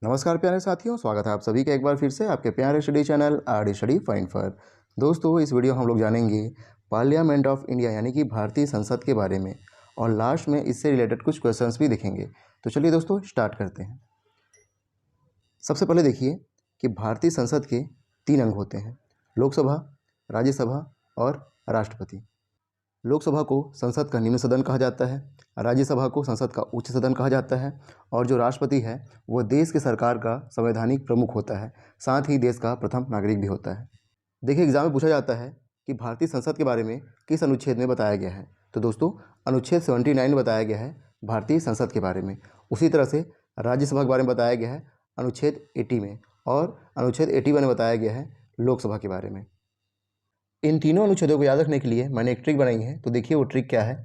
नमस्कार प्यारे साथियों, स्वागत है आप सभी का एक बार फिर से आपके प्यारे study channel are study find for. दोस्तों, इस वीडियो में हम लोग जानेंगे पार्लियामेंट ऑफ इंडिया यानी कि भारतीय संसद के बारे में और लास्ट में इससे रिलेटेड कुछ क्वेश्चंस भी देखेंगे। तो चलिए दोस्तों स्टार्ट करते हैं। सबसे पहले देखिए कि भारतीय संसद के 3 अंग होते हैं: लोकसभा, राज्यसभा और राष्ट्रपति। लोकसभा को संसद का निम्न सदन कहा जाता है, राज्यसभा को संसद का उच्च सदन कहा जाता है और जो राष्ट्रपति है वो देश की सरकार का संवैधानिक प्रमुख होता है, साथ ही देश का प्रथम नागरिक भी होता है। देखिए, एग्जाम में पूछा जाता है कि भारतीय संसद के बारे में किस अनुच्छेद में बताया गया है। तो दोस्तों, अनुच्छेद 79 में बताया गया है भारतीय संसद के बारे में। उसी तरह से राज्यसभा के बारे में बताया गया है अनुच्छेद 80 में, और अनुच्छेद 81 में बताया गया है लोकसभा के बारे में। इन तीनों अनुच्छेदों को याद रखने के लिए मैंने एक ट्रिक बनाई है। तो देखिए वो ट्रिक क्या है।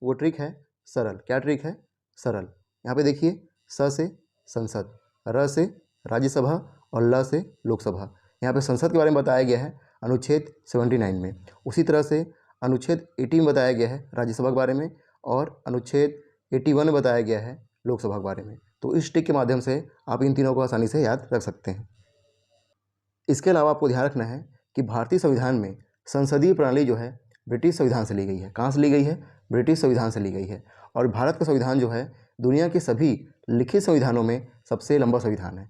वो ट्रिक है सरल। क्या ट्रिक है? सरल। यहाँ पे देखिए, स से संसद, र से राज्यसभा और ल से लोकसभा। यहाँ पे संसद के बारे में बताया गया है अनुच्छेद 79 में। उसी तरह से अनुच्छेद 80 में बताया गया है राज्यसभा के बारे में, और अनुच्छेद 81 में बताया गया है लोकसभा के बारे में। तो इस ट्रिक के माध्यम से आप इन तीनों को आसानी से याद रख सकते हैं। इसके अलावा आपको ध्यान रखना है कि भारतीय संविधान में संसदीय प्रणाली जो है ब्रिटिश संविधान से ली गई है। कहाँ से ली गई है? ब्रिटिश संविधान से ली गई है। और भारत का संविधान जो है दुनिया के सभी लिखित संविधानों में सबसे लंबा संविधान है।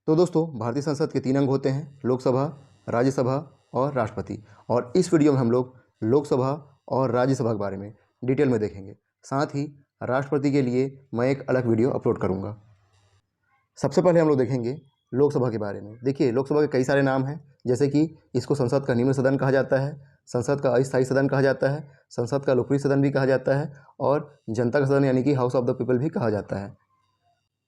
तो दोस्तों, भारतीय संसद के 3 अंग होते हैं: लोकसभा, राज्यसभा और राष्ट्रपति। और इस वीडियो में हम लोग लोकसभा और राज्यसभा के बारे में डिटेल में देखेंगे। साथ ही राष्ट्रपति के लिए मैं एक अलग वीडियो अपलोड करूँगा। सबसे पहले हम लोग देखेंगे लोकसभा के बारे में। देखिए, लोकसभा के कई सारे नाम हैं, जैसे कि इसको संसद का निम्न सदन कहा जाता है, संसद का अस्थायी सदन कहा जाता है, संसद का लोकप्रिय सदन भी कहा जाता है, और जनता का सदन यानी कि हाउस ऑफ द पीपल भी कहा जाता है।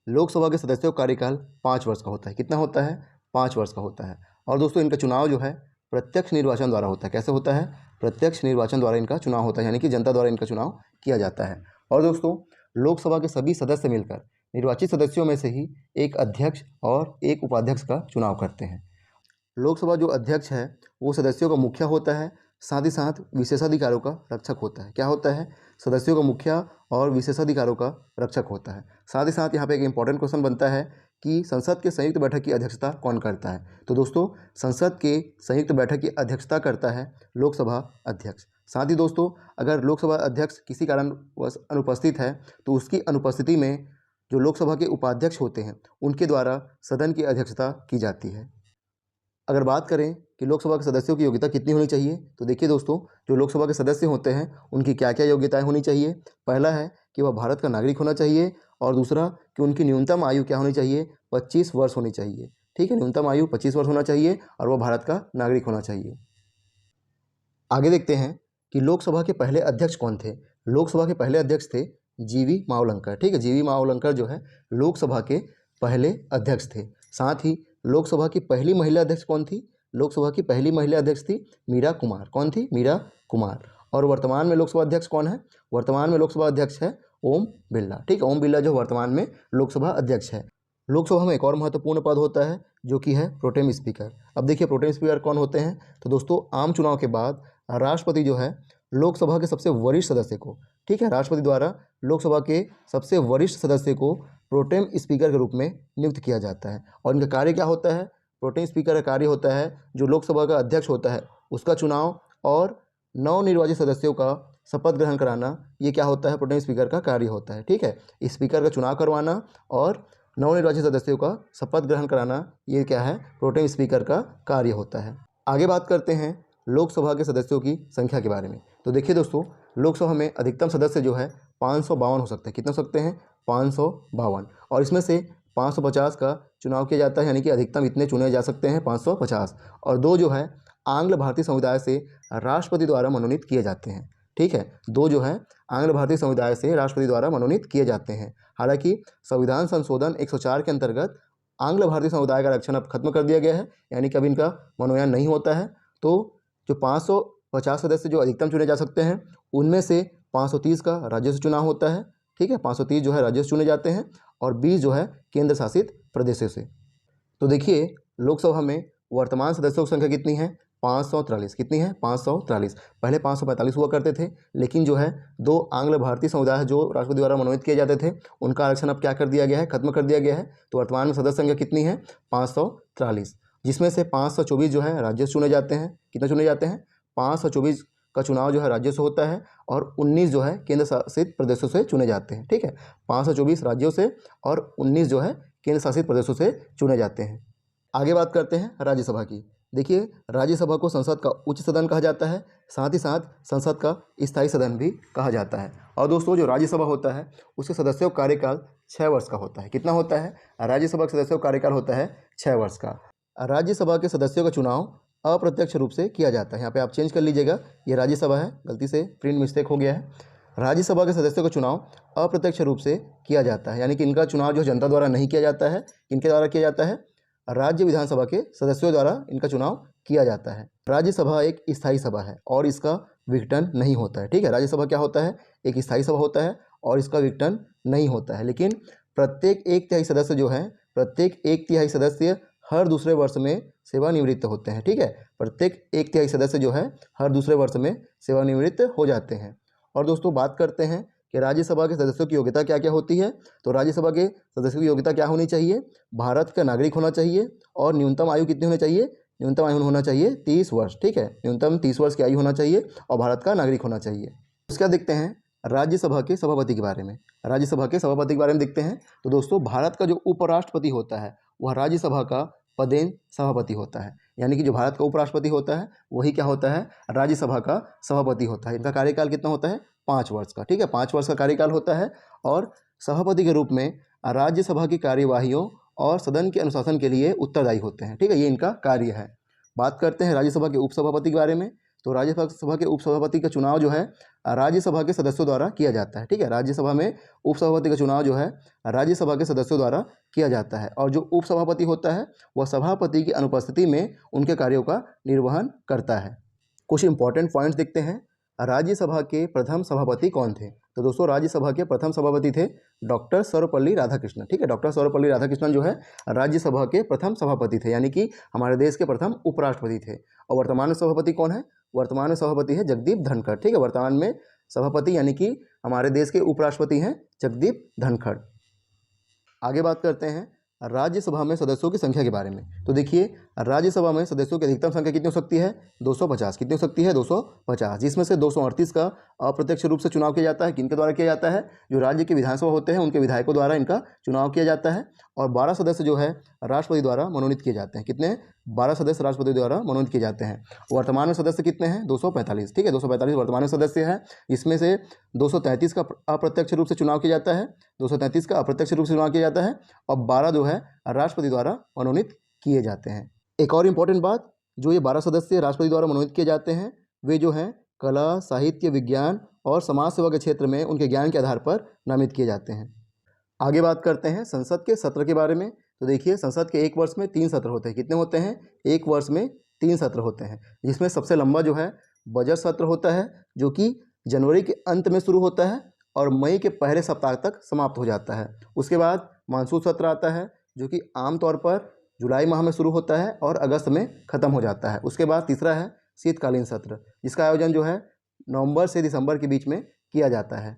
लोकसभा के सदस्यों का कार्यकाल 5 वर्ष का होता है। कितना होता है? 5 वर्ष का होता है। और दोस्तों, इनका चुनाव जो है प्रत्यक्ष निर्वाचन द्वारा होता है। कैसे होता है? प्रत्यक्ष निर्वाचन द्वारा इनका चुनाव होता है, यानी कि जनता द्वारा इनका चुनाव किया जाता है। और दोस्तों, लोकसभा के सभी सदस्य मिलकर निर्वाचित सदस्यों में से ही एक अध्यक्ष और एक उपाध्यक्ष का चुनाव करते हैं। लोकसभा जो अध्यक्ष है वो सदस्यों का मुखिया होता है, साथ ही साथ विशेषाधिकारों का रक्षक होता है। क्या होता है? सदस्यों का मुखिया और विशेषाधिकारों का रक्षक होता है। साथ ही साथ यहाँ पे एक इंपॉर्टेंट क्वेश्चन बनता है कि संसद के संयुक्त बैठक की अध्यक्षता कौन करता है। तो दोस्तों, संसद के संयुक्त बैठक की अध्यक्षता करता है लोकसभा अध्यक्ष। साथ ही दोस्तों, अगर लोकसभा अध्यक्ष किसी कारणवश अनुपस्थित है तो उसकी अनुपस्थिति में जो लोकसभा के उपाध्यक्ष होते हैं उनके द्वारा सदन की अध्यक्षता की जाती है। अगर बात करें कि लोकसभा के सदस्यों की योग्यता कितनी होनी चाहिए, तो देखिए दोस्तों, जो लोकसभा के सदस्य होते हैं उनकी क्या क्या योग्यताएं होनी चाहिए। पहला है कि वह भारत का नागरिक होना चाहिए, और दूसरा कि उनकी न्यूनतम आयु क्या होनी चाहिए? 25 वर्ष होनी चाहिए। ठीक है, न्यूनतम आयु 25 वर्ष होना चाहिए और वह भारत का नागरिक होना चाहिए। आगे देखते हैं कि लोकसभा के पहले अध्यक्ष कौन थे। लोकसभा के पहले अध्यक्ष थे जीवी मावलंकर। ठीक है, जीवी मावलंकर जो है लोकसभा के पहले अध्यक्ष थे। साथ ही लोकसभा की पहली महिला अध्यक्ष कौन थी? लोकसभा की पहली महिला अध्यक्ष थी मीरा कुमार। कौन थी? मीरा कुमार। और वर्तमान में लोकसभा अध्यक्ष कौन है? वर्तमान में लोकसभा अध्यक्ष है ओम बिरला। ठीक है, ओम बिरला जो वर्तमान में लोकसभा अध्यक्ष है। लोकसभा में एक और महत्वपूर्ण पद होता है जो कि है प्रोटेम स्पीकर। अब देखिए, प्रोटेम स्पीकर कौन होते हैं? तो दोस्तों, आम चुनाव के बाद राष्ट्रपति जो है लोकसभा के सबसे वरिष्ठ सदस्य को, ठीक है, राष्ट्रपति द्वारा लोकसभा के सबसे वरिष्ठ सदस्य को प्रोटेम स्पीकर के रूप में नियुक्त किया जाता है। और इनका कार्य क्या होता है? प्रोटेम स्पीकर का कार्य होता है जो लोकसभा का अध्यक्ष होता है उसका चुनाव और नवनिर्वाचित सदस्यों का शपथ ग्रहण कराना। ये क्या होता है? प्रोटेम स्पीकर का कार्य होता है। ठीक है, स्पीकर का चुनाव करवाना और नवनिर्वाचित सदस्यों का शपथ ग्रहण कराना, ये क्या है? प्रोटेम स्पीकर का कार्य होता है। आगे बात करते हैं लोकसभा के सदस्यों की संख्या के बारे में। तो देखिए दोस्तों, लोकसभा में अधिकतम सदस्य जो है 552 हो सकते हैं। कितने हो सकते हैं? 552। और इसमें से 550 का चुनाव किया जाता है, यानी कि अधिकतम इतने चुने जा सकते हैं 550। और 2 जो है आंग्ल भारतीय समुदाय से राष्ट्रपति द्वारा मनोनीत किए जाते हैं। ठीक है, 2 जो है आंग्ल भारतीय समुदाय से राष्ट्रपति द्वारा मनोनीत किए जाते हैं। हालांकि संविधान संशोधन 104 के अंतर्गत आंग्ल भारतीय समुदाय का आरक्षण अब खत्म कर दिया गया है, यानी कि अब इनका मनोनयन नहीं होता है। तो जो 550 सदस्य जो अधिकतम चुने जा सकते हैं उनमें से 530 का राज्य से चुनाव होता है। ठीक है, 530 जो है राज्य से चुने जाते हैं और 20 जो है केंद्र शासित प्रदेशों से। तो देखिए, लोकसभा में वर्तमान सदस्यों की संख्या कितनी है? 543। कितनी है? 543। पहले 545 हुआ करते थे, लेकिन जो है 2 आंग्ल भारतीय समुदाय जो राष्ट्रपति द्वारा मनोनीत किए जाते थे, उनका आरक्षण अब क्या कर दिया गया है? खत्म कर दिया गया है। तो वर्तमान में सदस्य संख्या कितनी है? 543, जिसमें से 524 जो है राज्य से चुने जाते हैं। कितने चुने जाते हैं? 524 का चुनाव जो है राज्यों से होता है और 19 जो है केंद्र शासित प्रदेशों से चुने जाते हैं। ठीक है, 524 राज्यों से और 19 जो है केंद्र शासित प्रदेशों से चुने जाते हैं। आगे बात करते हैं राज्यसभा की। देखिए, राज्यसभा को संसद का उच्च सदन कहा जाता है, साथ ही साथ संसद का स्थायी सदन भी कहा जाता है। और दोस्तों, जो राज्यसभा होता है उसके सदस्यों का कार्यकाल 6 वर्ष का होता है। कितना होता है? राज्यसभा के सदस्यों का कार्यकाल होता है 6 वर्ष का। राज्यसभा के सदस्यों का चुनाव अप्रत्यक्ष रूप से किया जाता है। यहाँ पे आप चेंज कर लीजिएगा, ये राज्यसभा है, गलती से प्रिंट मिस्टेक हो गया है। राज्यसभा के सदस्यों का चुनाव अप्रत्यक्ष रूप से किया जाता है, यानी कि इनका चुनाव जो जनता द्वारा नहीं किया जाता है। इनके द्वारा किया जाता है? राज्य विधानसभा के सदस्यों द्वारा इनका चुनाव किया जाता है। राज्यसभा एक स्थायी सभा है और इसका विघटन नहीं होता है। ठीक है, राज्यसभा क्या होता है? एक स्थायी सभा होता है और इसका विघटन नहीं होता है। लेकिन प्रत्येक 1/3 सदस्य जो है, प्रत्येक 1/3 सदस्य हर दूसरे वर्ष में सेवानिवृत्त होते हैं। ठीक है, प्रत्येक 1/3 सदस्य जो है हर दूसरे वर्ष में सेवानिवृत्त हो जाते हैं। और दोस्तों, बात करते हैं कि राज्यसभा के सदस्यों की योग्यता क्या क्या होती है। तो राज्यसभा के सदस्यों की योग्यता क्या होनी चाहिए? भारत का नागरिक होना चाहिए और न्यूनतम आयु कितनी होनी चाहिए? न्यूनतम आयु होना चाहिए 30 वर्ष। ठीक है, न्यूनतम 30 वर्ष की आयु होना चाहिए और भारत का नागरिक होना चाहिए। उसका देखते हैं राज्यसभा के सभापति के बारे में। राज्यसभा के सभापति के बारे में देखते हैं। तो दोस्तों, भारत का जो उपराष्ट्रपति होता है वह राज्यसभा का पदेन सभापति होता है, यानी कि जो भारत का उपराष्ट्रपति होता है वही क्या होता है? राज्यसभा का सभापति होता है। इनका कार्यकाल कितना होता है? 5 वर्ष का। ठीक है, 5 वर्ष का कार्यकाल होता है और सभापति के रूप में राज्यसभा की कार्यवाहियों और सदन के अनुशासन के लिए उत्तरदायी होते हैं। ठीक है, ये इनका कार्य है। बात करते हैं राज्यसभा के उपसभापति के बारे में। तो राज्यसभा के उपसभापति का चुनाव जो है राज्यसभा के सदस्यों द्वारा किया जाता है। ठीक है, राज्यसभा में उपसभापति का चुनाव जो है राज्यसभा के सदस्यों द्वारा किया जाता है और जो उपसभापति होता है वह सभापति की अनुपस्थिति में उनके कार्यों का निर्वहन करता है। कुछ इंपॉर्टेंट पॉइंट्स देखते हैं। राज्यसभा के प्रथम सभापति कौन थे? तो दोस्तों, राज्यसभा के प्रथम सभापति थे डॉक्टर सर्वपल्ली राधाकृष्णन। ठीक है, डॉक्टर सर्वपल्ली राधाकृष्णन जो है राज्यसभा के प्रथम सभापति थे, यानी कि हमारे देश के प्रथम उपराष्ट्रपति थे। और वर्तमान में सभापति कौन है? वर्तमान में सभापति है जगदीप धनखड़। ठीक है, वर्तमान में सभापति यानी कि हमारे देश के उपराष्ट्रपति हैं जगदीप धनखड़। आगे बात करते हैं राज्यसभा में सदस्यों की संख्या के बारे में। तो देखिए, राज्यसभा में सदस्यों की अधिकतम संख्या कितनी हो सकती है? 250। कितनी हो सकती है? 250, जिसमें से 238 का अप्रत्यक्ष रूप से चुनाव किया जाता है। किनके द्वारा किया जाता है? जो राज्य के विधानसभा होते हैं उनके विधायकों द्वारा इनका चुनाव किया जाता है। और 12 सदस्य जो है राष्ट्रपति द्वारा मनोनीत किए जाते हैं। कितने? 12 सदस्य राष्ट्रपति द्वारा मनोनीत किए जाते हैं। वर्तमान में सदस्य कितने हैं? 245। ठीक है, 245 वर्तमान में सदस्य हैं, जिसमें से 233 का अप्रत्यक्ष रूप से चुनाव किया जाता है, 233 का अप्रत्यक्ष रूप से चुनाव किया जाता है और 12 जो है राष्ट्रपति द्वारा मनोनीत किए जाते हैं। एक और इम्पॉर्टेंट बात, जो ये 12 सदस्य राष्ट्रपति द्वारा मनोनीत किए जाते हैं वे जो हैं कला, साहित्य, विज्ञान और समाज सेवा के क्षेत्र में उनके ज्ञान के आधार पर नामित किए जाते हैं। आगे बात करते हैं संसद के सत्र के बारे में। तो देखिए, संसद के एक वर्ष में 3 सत्र होते हैं। कितने होते हैं? एक वर्ष में 3 सत्र होते हैं, जिसमें सबसे लंबा जो है बजट सत्र होता है, जो कि जनवरी के अंत में शुरू होता है और मई के पहले सप्ताह तक समाप्त हो जाता है। उसके बाद मानसून सत्र आता है, जो कि आमतौर पर जुलाई माह में शुरू होता है और अगस्त में ख़त्म हो जाता है। उसके बाद तीसरा है शीतकालीन सत्र, जिसका आयोजन जो है नवंबर से दिसंबर के बीच में किया जाता है।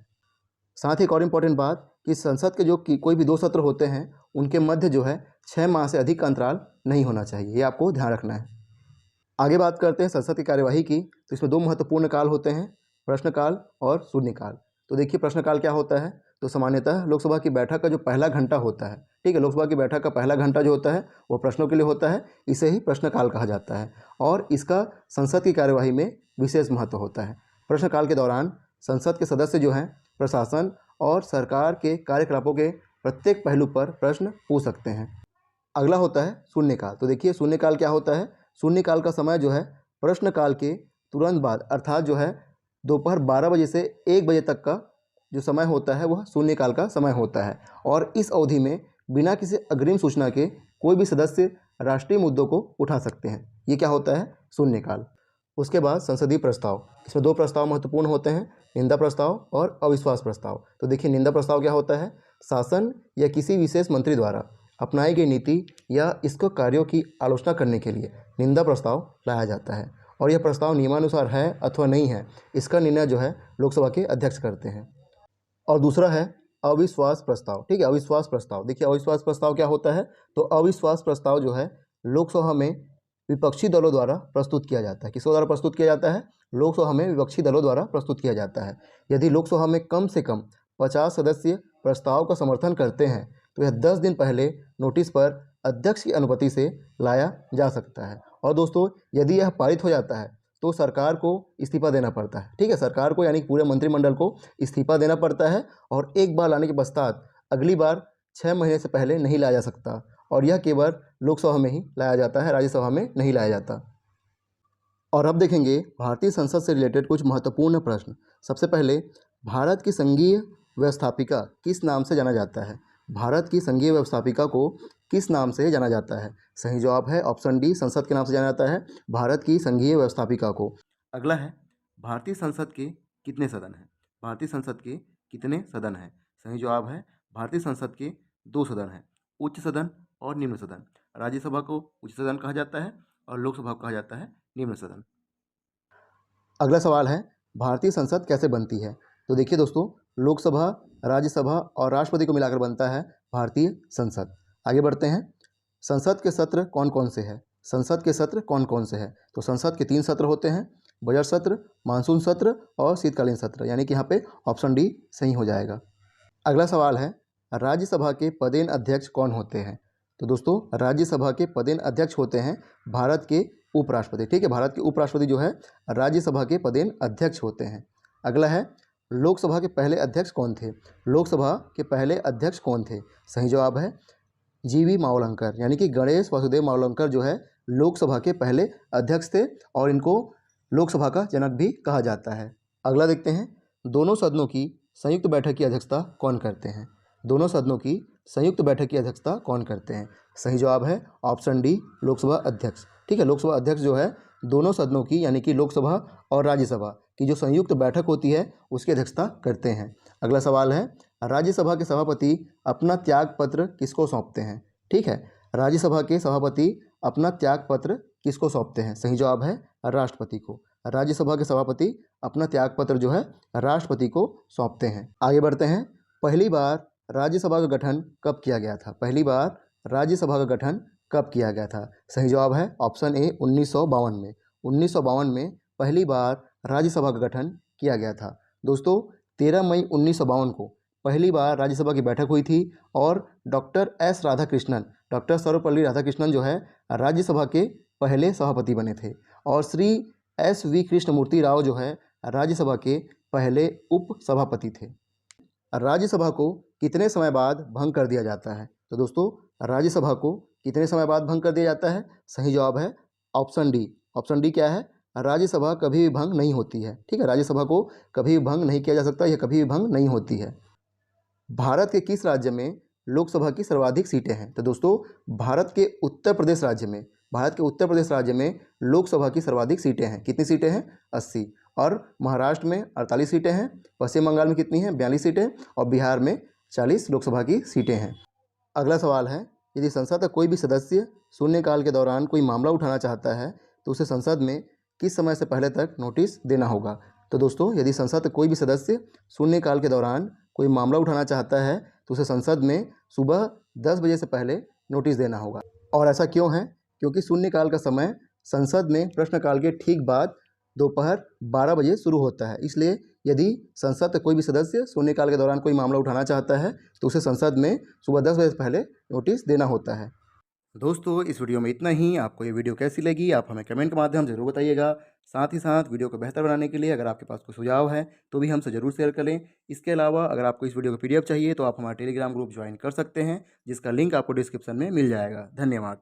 साथ ही एक और इम्पॉर्टेंट बात कि संसद के जो कोई भी 2 सत्र होते हैं उनके मध्य जो है 6 माह से अधिक का अंतराल नहीं होना चाहिए, ये आपको ध्यान रखना है। आगे बात करते हैं संसद की कार्यवाही की। तो इसमें 2 महत्वपूर्ण काल होते हैं, प्रश्नकाल और शून्यकाल। तो देखिए, प्रश्नकाल क्या होता है? तो सामान्यतः लोकसभा की बैठक का जो पहला घंटा होता है, ठीक है, लोकसभा की बैठक का पहला घंटा जो होता है वो प्रश्नों के लिए होता है, इसे ही प्रश्नकाल कहा जाता है और इसका संसद की कार्यवाही में विशेष महत्व होता है। प्रश्नकाल के दौरान संसद के सदस्य जो हैं प्रशासन और सरकार के कार्यकलापों के प्रत्येक पहलू पर प्रश्न पूछ सकते हैं। अगला होता है शून्यकाल। तो देखिए, शून्यकाल क्या होता है? शून्यकाल का समय जो है प्रश्नकाल के तुरंत बाद, अर्थात जो है दोपहर 12 बजे से 1 बजे तक का जो समय होता है वह शून्यकाल का समय होता है और इस अवधि में बिना किसी अग्रिम सूचना के कोई भी सदस्य राष्ट्रीय मुद्दों को उठा सकते हैं। ये क्या होता है? शून्यकाल। उसके बाद संसदीय प्रस्ताव। इसमें 2 प्रस्ताव महत्वपूर्ण होते हैं, निंदा प्रस्ताव और अविश्वास प्रस्ताव। तो देखिए, निंदा प्रस्ताव क्या होता है? शासन या किसी विशेष मंत्री द्वारा अपनाई गई नीति या इसको कार्यों की आलोचना करने के लिए निंदा प्रस्ताव लाया जाता है और यह प्रस्ताव नियमानुसार है अथवा नहीं है, इसका निर्णय जो है लोकसभा के अध्यक्ष करते हैं। और दूसरा है अविश्वास प्रस्ताव। ठीक है, अविश्वास प्रस्ताव। देखिए अविश्वास प्रस्ताव क्या होता है, तो अविश्वास प्रस्ताव जो है लोकसभा में विपक्षी दलों द्वारा प्रस्तुत किया जाता है। किसके द्वारा प्रस्तुत किया जाता है? लोकसभा में विपक्षी दलों द्वारा प्रस्तुत किया जाता है। यदि लोकसभा में कम से कम 50 सदस्य प्रस्ताव का समर्थन करते हैं तो यह 10 दिन पहले नोटिस पर अध्यक्ष की अनुमति से लाया जा सकता है। और दोस्तों यदि यह पारित हो जाता है तो सरकार को इस्तीफा देना पड़ता है। ठीक है, सरकार को यानी पूरे मंत्रिमंडल को इस्तीफा देना पड़ता है और एक बार लाने के पश्चात अगली बार 6 महीने से पहले नहीं लाया जा सकता और यह केवल लोकसभा में ही लाया जाता है, राज्यसभा में नहीं लाया जाता। और अब देखेंगे भारतीय संसद से रिलेटेड कुछ महत्वपूर्ण प्रश्न। सबसे पहले, भारत की संघीय व्यवस्थापिका किस नाम से जाना जाता है? भारत की संघीय व्यवस्थापिका को किस नाम से जाना जाता है? सही जवाब है ऑप्शन डी, संसद के नाम से जाना जाता है भारत की संघीय व्यवस्थापिका को। अगला है, भारतीय संसद के कितने सदन हैं? भारतीय संसद के कितने सदन हैं? सही जवाब है भारतीय संसद के 2 सदन हैं, उच्च सदन और निम्न सदन। राज्यसभा को उच्च सदन कहा जाता है और लोकसभा को कहा जाता है निम्न सदन। अगला सवाल है, भारतीय संसद कैसे बनती है? तो देखिए दोस्तों, लोकसभा, राज्यसभा और राष्ट्रपति को मिलाकर बनता है भारतीय संसद। आगे बढ़ते हैं, संसद के सत्र कौन कौन से हैं? संसद के सत्र कौन कौन से हैं? तो संसद के 3 सत्र होते हैं, बजट सत्र, मानसून सत्र और शीतकालीन सत्र, यानी कि यहाँ पे ऑप्शन डी सही हो जाएगा। अगला सवाल है, राज्यसभा के पदेन अध्यक्ष कौन होते हैं? तो दोस्तों राज्यसभा के पदेन अध्यक्ष होते हैं भारत के उपराष्ट्रपति। ठीक है, भारत के उपराष्ट्रपति जो है राज्यसभा के पदेन अध्यक्ष होते हैं। अगला है, लोकसभा के पहले अध्यक्ष कौन थे? लोकसभा के पहले अध्यक्ष कौन थे? सही जवाब है जीवी मावलंकर, यानी कि गणेश वासुदेव मावलंकर जो है लोकसभा के पहले अध्यक्ष थे और इनको लोकसभा का जनक भी कहा जाता है। अगला देखते हैं, दोनों सदनों की संयुक्त बैठक की अध्यक्षता कौन करते हैं? दोनों सदनों की संयुक्त बैठक की अध्यक्षता कौन करते हैं? सही जवाब है ऑप्शन डी, लोकसभा अध्यक्ष। ठीक है, लोकसभा अध्यक्ष जो है दोनों सदनों की यानी कि लोकसभा और राज्यसभा की जो संयुक्त बैठक होती है उसकी अध्यक्षता करते हैं। अगला सवाल है, राज्यसभा के सभापति अपना त्याग पत्र किसको सौंपते हैं? ठीक है, राज्यसभा के सभापति अपना त्याग पत्र किसको सौंपते हैं? सही जवाब है राष्ट्रपति को। राज्यसभा के सभापति अपना त्याग पत्र जो है राष्ट्रपति को सौंपते हैं। आगे बढ़ते हैं, पहली बार राज्यसभा का गठन कब किया गया था? पहली बार राज्यसभा का गठन कब किया गया था? सही जवाब है ऑप्शन ए, 1952 में। 1952 में पहली बार राज्यसभा का गठन किया गया था। दोस्तों 13 मई 1952 को पहली बार राज्यसभा की बैठक हुई थी और डॉक्टर सर्वपल्ली राधाकृष्णन जो है राज्यसभा के पहले सभापति बने थे और श्री SV कृष्णमूर्ति राव जो है राज्यसभा के पहले उप सभापति थे। राज्यसभा को कितने समय बाद भंग कर दिया जाता है? तो दोस्तों राज्यसभा को कितने समय बाद भंग कर दिया जाता है? सही जवाब है ऑप्शन डी। ऑप्शन डी क्या है? राज्यसभा कभी भी भंग नहीं होती है। ठीक है, राज्यसभा को कभी भी भंग नहीं किया जा सकता, यह कभी भी भंग नहीं होती है। भारत के किस राज्य में लोकसभा की सर्वाधिक सीटें हैं? तो दोस्तों भारत के उत्तर प्रदेश राज्य में लोकसभा की सर्वाधिक सीटें हैं। कितनी सीटें हैं? 80। और महाराष्ट्र में 48 सीटें हैं, पश्चिम बंगाल में कितनी हैं? 42 सीटें और बिहार में 40 लोकसभा की सीटें हैं। अगला सवाल है, यदि संसद का कोई भी सदस्य शून्यकाल के दौरान कोई मामला उठाना चाहता है तो उसे संसद में किस समय से पहले तक नोटिस देना होगा? तो दोस्तों यदि संसद का कोई भी सदस्य शून्यकाल के दौरान कोई मामला उठाना चाहता है तो उसे संसद में सुबह 10 बजे से पहले नोटिस देना होगा। और ऐसा क्यों है? क्योंकि शून्यकाल का समय संसद में प्रश्नकाल के ठीक बाद दोपहर 12 बजे शुरू होता है, इसलिए यदि संसद का कोई भी सदस्य शून्यकाल के दौरान कोई मामला उठाना चाहता है तो उसे संसद में सुबह 10 बजे से पहले नोटिस देना होता है। दोस्तों इस वीडियो में इतना ही। आपको ये वीडियो कैसी लगी आप हमें कमेंट के माध्यम से जरूर बताइएगा। साथ ही साथ वीडियो को बेहतर बनाने के लिए अगर आपके पास कोई सुझाव है तो भी हमसे ज़रूर शेयर करें। इसके अलावा अगर आपको इस वीडियो का PDF चाहिए तो आप हमारा टेलीग्राम ग्रुप ज्वाइन कर सकते हैं, जिसका लिंक आपको डिस्क्रिप्शन में मिल जाएगा। धन्यवाद।